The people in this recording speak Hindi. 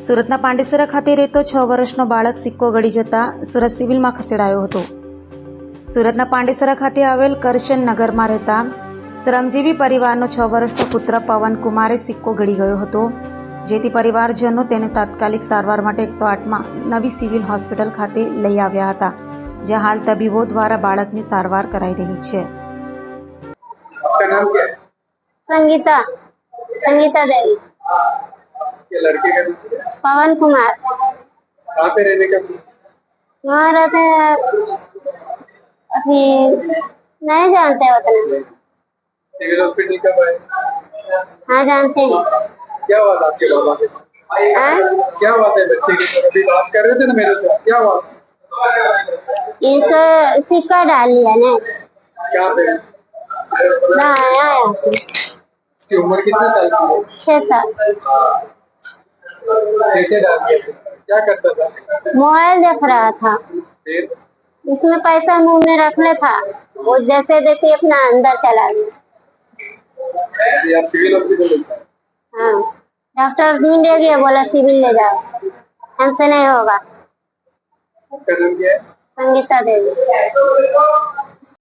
સુરતના પાંડેસરા ખાતે રહેતો 6 વર્ષનો બાળક સિક્કો ગળી જતા સુરત સિવિલમાં ખસેડાયો હતો. સુરતના પાંડેસરા ખાતે આવેલ કરશન નગરમાં રહેતા શ્રમજીવી પરિવારનો 6 વર્ષનો પુત્ર પવન કુમારે સિક્કો ગળી ગયો હતો, જેથી પરિવારજનો તેને તાત્કાલિક સારવાર માટે 108માં નવી સિવિલ હોસ્પિટલ ખાતે લઈ આવ્યા હતા, જ્યાં હાલ તબીબો દ્વારા બાળકની સારવાર કરાઈ રહી છે. आपका नाम क्या है? संगीता संगीता देवी। ये लड़के का नाम क्या है? पवन कुमार। कहाँ पे रहने का? वहाँ रहते हैं, अभी नहीं जानते उतना। सिविल हॉस्पिटल कब आए? हाँ जानते हैं। क्या हुआ था आपके बाबा के? हाँ? क्या हुआ था बच्चे की? अभी बात कर रहे थे ना मेरे साथ, क्या हुआ? इसे सिक्का डाल लिया ने। क्या पे? ना आया इसकी उम्र कितने साल की है? 6 साल। कैसे डाल दिया? क्या करता था? मोबाइल देख रहा था, फिर इसमें पैसा मुंह में रखने था, वो जैसे जैसे अपना अंदर चला गया। अभी आप सिविल हॉस्पिटल में? हाँ, डॉक्टर ढूंढे गया, बोला सिविल ले जाओ, हमसे नहीं होगा। आपका नाम क्या है? संगीता देवी।